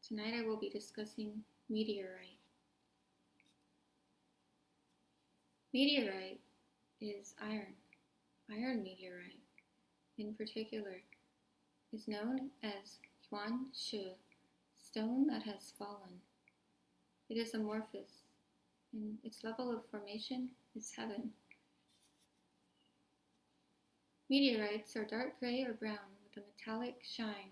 Tonight I will be discussing meteorite. Meteorite is iron. Iron meteorite, in particular, is known as Yuan Shi, stone that has fallen. It is amorphous, and its level of formation is heaven. Meteorites are dark gray or brown with a metallic shine.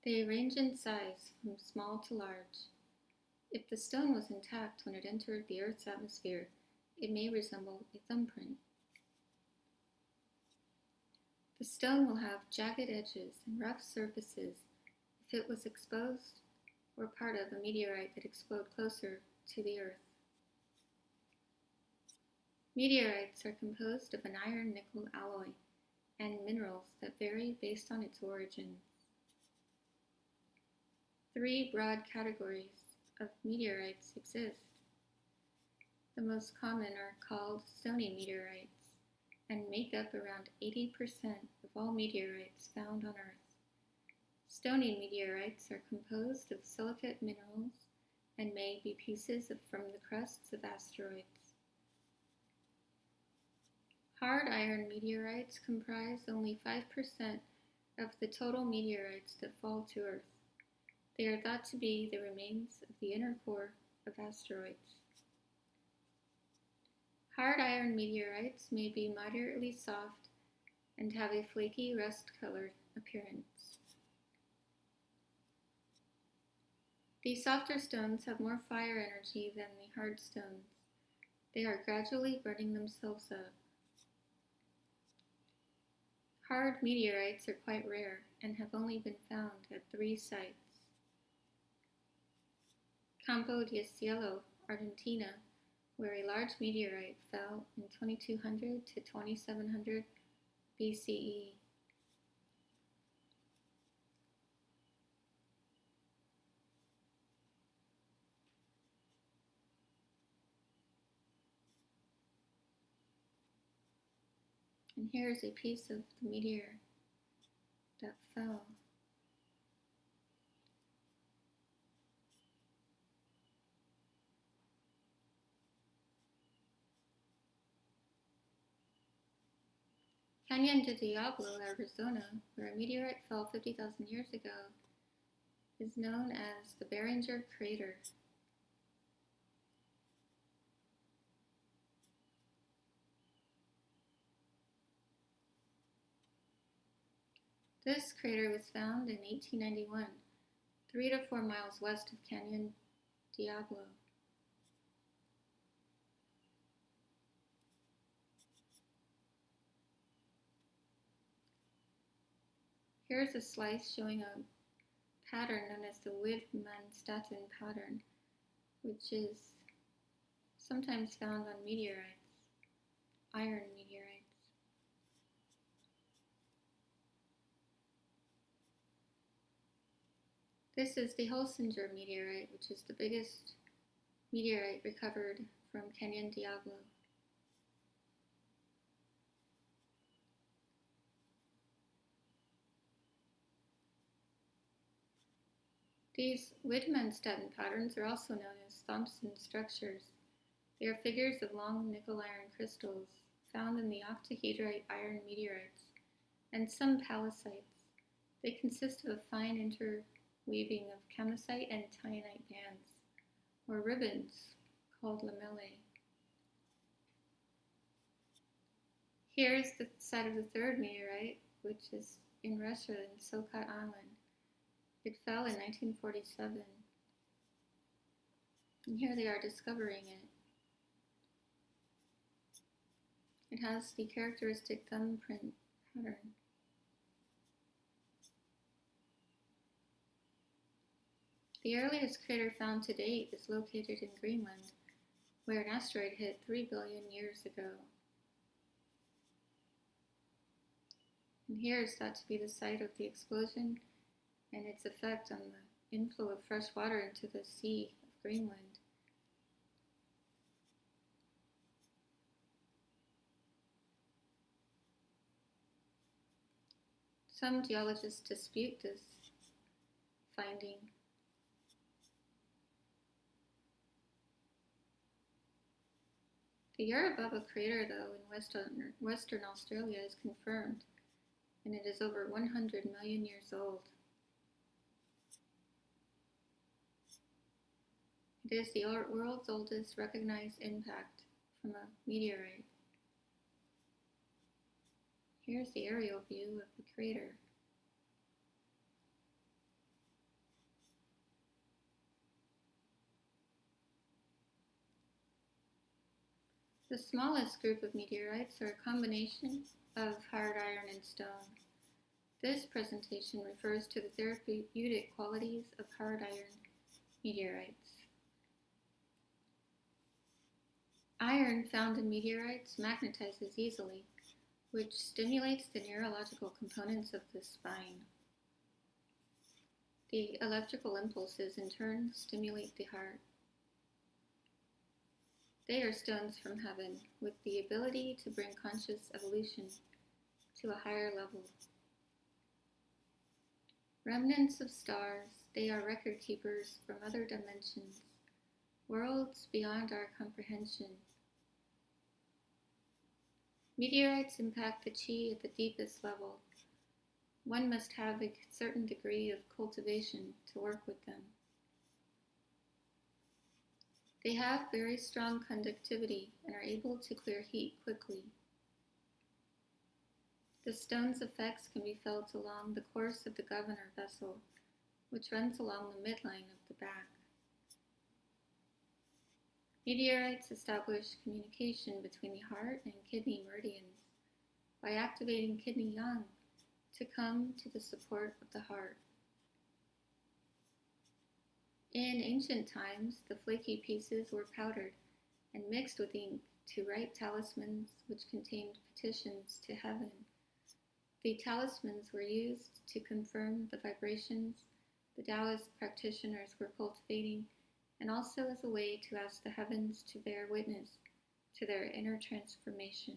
They range in size from small to large. If the stone was intact when it entered the Earth's atmosphere, it may resemble a thumbprint. The stone will have jagged edges and rough surfaces if it was exposed or part of a meteorite that exploded closer to the Earth. Meteorites are composed of an iron-nickel alloy and minerals that vary based on its origin. Three broad categories of meteorites exist. The most common are called stony meteorites and make up around 80% of all meteorites found on Earth. Stony meteorites are composed of silicate minerals and may be pieces from the crusts of asteroids. Hard iron meteorites comprise only 5% of the total meteorites that fall to Earth. They are thought to be the remains of the inner core of asteroids. Hard iron meteorites may be moderately soft and have a flaky rust-colored appearance. These softer stones have more fire energy than the hard stones. They are gradually burning themselves up. Hard meteorites are quite rare and have only been found at 3 sites. Campo de Cielo, Argentina, where a large meteorite fell in 2200 to 2700 BCE. And here is a piece of the meteor that fell. Canyon de Diablo, Arizona, where a meteorite fell 50,000 years ago, is known as the Barringer Crater. This crater was found in 1891, 3 to 4 miles west of Canyon Diablo. Here is a slice showing a pattern known as the Widmanstatten pattern, which is sometimes found on meteorites, iron meteorites. This is the Holsinger meteorite, which is the biggest meteorite recovered from Canyon Diablo. These Widmanstatten patterns are also known as Thomson structures. They are figures of long nickel-iron crystals found in the octahedrite iron meteorites and some pallasites. They consist of a fine interweaving of kamacite and taenite bands, or ribbons, called lamellae. Here is the site of the third meteorite, which is in Russia in Sokat Island. It fell in 1947, and here they are discovering it. It has the characteristic thumbprint pattern. The earliest crater found to date is located in Greenland, where an asteroid hit 3 billion years ago. And here is thought to be the site of the explosion and its effect on the inflow of fresh water into the Sea of Greenland. Some geologists dispute this finding. The Yarra Bubba crater, though, in Western Australia is confirmed, and it is over 100 million years old. It is the world's oldest recognized impact from a meteorite. Here's the aerial view of the crater. The smallest group of meteorites are a combination of hard iron and stone. This presentation refers to the therapeutic qualities of hard iron meteorites. Iron found in meteorites magnetizes easily, which stimulates the neurological components of the spine. The electrical impulses in turn stimulate the heart. They are stones from heaven, with the ability to bring conscious evolution to a higher level. Remnants of stars, they are record keepers from other dimensions, worlds beyond our comprehension. Meteorites impact the chi at the deepest level. One must have a certain degree of cultivation to work with them. They have very strong conductivity and are able to clear heat quickly. The stone's effects can be felt along the course of the Governor vessel, which runs along the midline of the back. Meteorites establish communication between the heart and kidney meridians by activating kidney yang to come to the support of the heart. In ancient times, the flaky pieces were powdered and mixed with ink to write talismans which contained petitions to heaven. The talismans were used to confirm the vibrations the Taoist practitioners were cultivating, and also as a way to ask the heavens to bear witness to their inner transformation.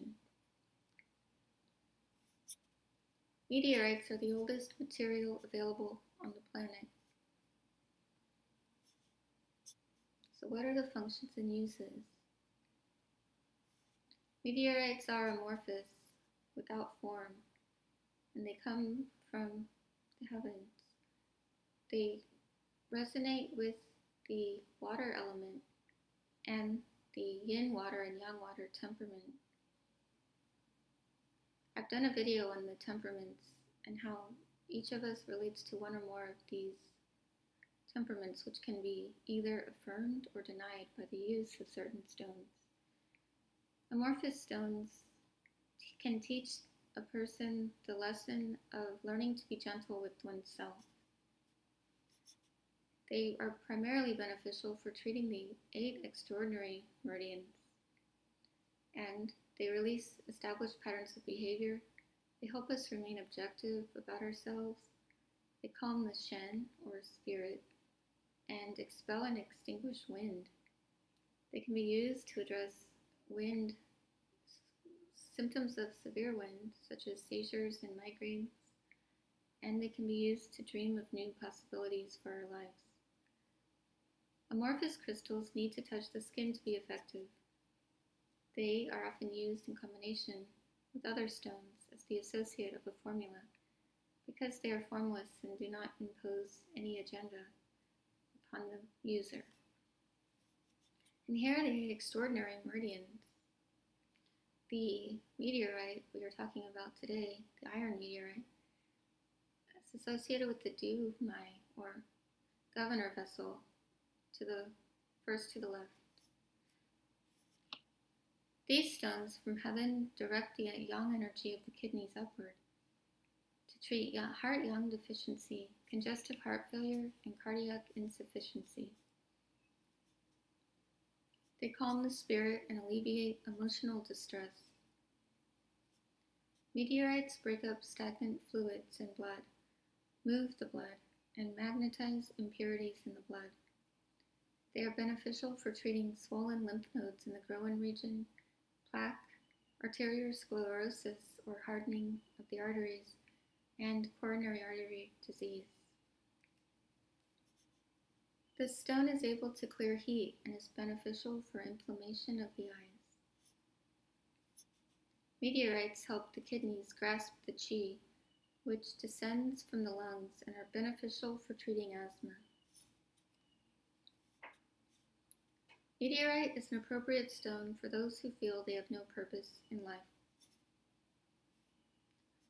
Meteorites are the oldest material available on the planet. So what are the functions and uses? Meteorites are amorphous, without form, and they come from the heavens. They resonate with the water element and the yin water and yang water temperament. I've done a video on the temperaments and how each of us relates to one or more of these temperaments, which can be either affirmed or denied by the use of certain stones. Amorphous stones can teach a person the lesson of learning to be gentle with oneself. They are primarily beneficial for treating the 8 extraordinary meridians, and they release established patterns of behavior. They help us remain objective about ourselves. They calm the Shen, or spirit, and expel and extinguish wind. They can be used to address wind, symptoms of severe wind, such as seizures and migraines, and they can be used to dream of new possibilities for our lives. Amorphous crystals need to touch the skin to be effective. They are often used in combination with other stones as the associate of a formula, because they are formless and do not impose any agenda upon the user. And here are the extraordinary meridians. The meteorite we are talking about today, the iron meteorite, is associated with the Du Mai, or Governor vessel, first to the left. These stones from heaven direct the yang energy of the kidneys upward to treat heart yang deficiency, congestive heart failure, and cardiac insufficiency. They calm the spirit and alleviate emotional distress. Meteorites break up stagnant fluids in blood, move the blood, and magnetize impurities in the blood. They are beneficial for treating swollen lymph nodes in the groin region, plaque, arteriosclerosis, or hardening of the arteries, and coronary artery disease. This stone is able to clear heat and is beneficial for inflammation of the eyes. Meteorites help the kidneys grasp the chi, which descends from the lungs and are beneficial for treating asthma. Meteorite is an appropriate stone for those who feel they have no purpose in life.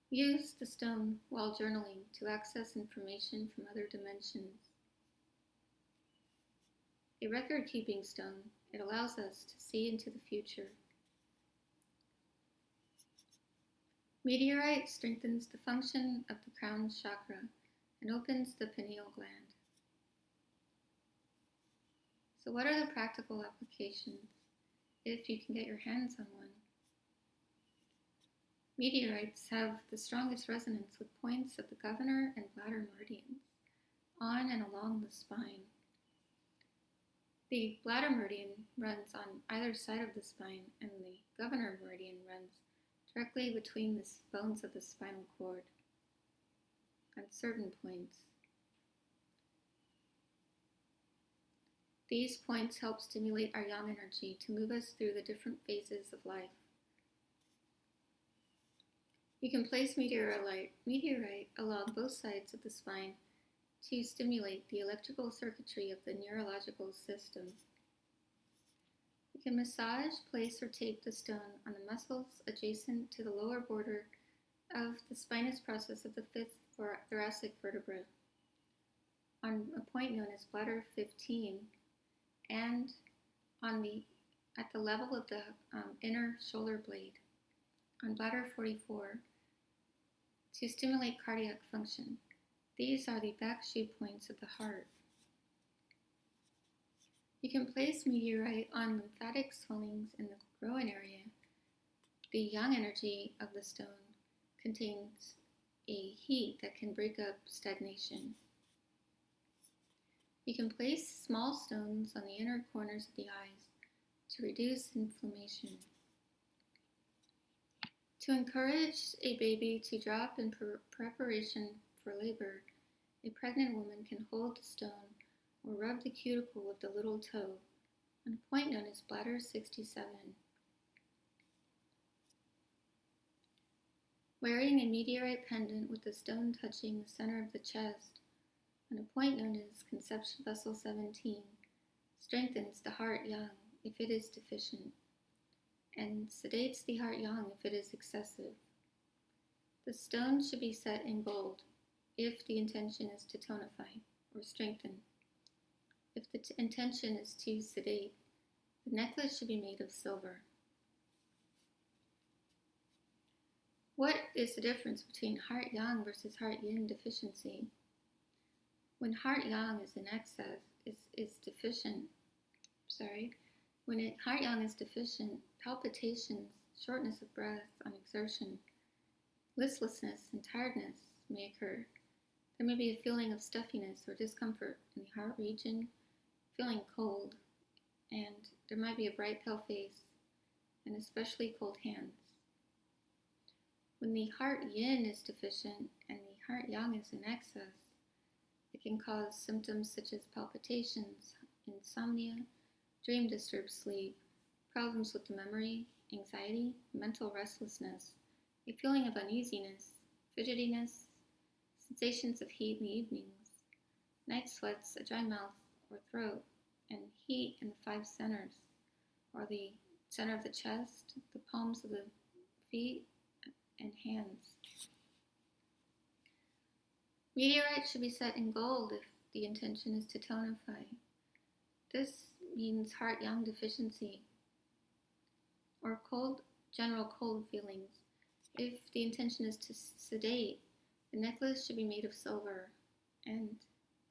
Use the stone while journaling to access information from other dimensions. A record-keeping stone, it allows us to see into the future. Meteorite strengthens the function of the crown chakra and opens the pineal gland. So what are the practical applications if you can get your hands on one? Meteorites have the strongest resonance with points of the Governor and Bladder meridians on and along the spine. The bladder meridian runs on either side of the spine, and the Governor meridian runs directly between the bones of the spinal cord at certain points. These points help stimulate our yang energy to move us through the different phases of life. You can place meteorite along both sides of the spine to stimulate the electrical circuitry of the neurological system. You can massage, place, or tape the stone on the muscles adjacent to the lower border of the spinous process of the fifth thoracic vertebra, on a point known as bladder 15, and at the level of the inner shoulder blade on bladder 44 to stimulate cardiac function. These are the back shoe points of the heart. You can place meteorite on lymphatic swellings in the groin area. The yang energy of the stone contains a heat that can break up stagnation. You can place small stones on the inner corners of the eyes to reduce inflammation. To encourage a baby to drop in preparation for labor, a pregnant woman can hold the stone or rub the cuticle with the little toe on a point known as bladder 67. Wearing a meteorite pendant with the stone touching the center of the chest on a point known as conception vessel 17 strengthens the heart yang if it is deficient, and sedates the heart yang if it is excessive. The stone should be set in gold if the intention is to tonify or strengthen. If the intention is to sedate, the necklace should be made of silver. What is the difference between heart yang versus heart yin deficiency? When heart yang is in excess, when heart yang is deficient, palpitations, shortness of breath on exertion, listlessness, and tiredness may occur. There may be a feeling of stuffiness or discomfort in the heart region, feeling cold, and there might be a bright pale face and especially cold hands. When the heart yin is deficient and the heart yang is in excess, it can cause symptoms such as palpitations, insomnia, dream-disturbed sleep, problems with the memory, anxiety, mental restlessness, a feeling of uneasiness, fidgetiness, sensations of heat in the evenings, night sweats, a dry mouth or throat, and heat in the 5 centers, or the center of the chest, the palms of the feet, and hands. Meteorite should be set in gold if the intention is to tonify. This means heart yang deficiency or general cold feelings. If the intention is to sedate, the necklace should be made of silver, and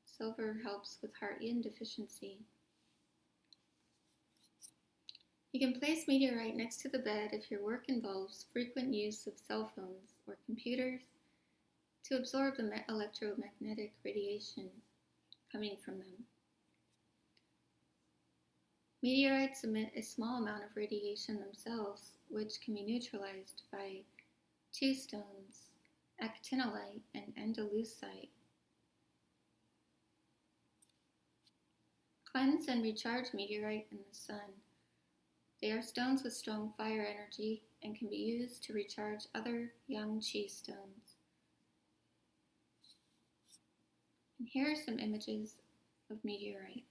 silver helps with heart yin deficiency. You can place meteorite next to the bed if your work involves frequent use of cell phones or computers to absorb the electromagnetic radiation coming from them. Meteorites emit a small amount of radiation themselves, which can be neutralized by 2 stones actinolite, and andalusite. Cleanse and recharge meteorite in the sun. They are stones with strong fire energy and can be used to recharge other young chi stones. And here are some images of meteorite.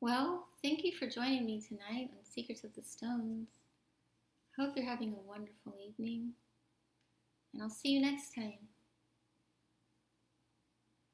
Well, thank you for joining me tonight on Secrets of the Stones. I hope you're having a wonderful evening, and I'll see you next time.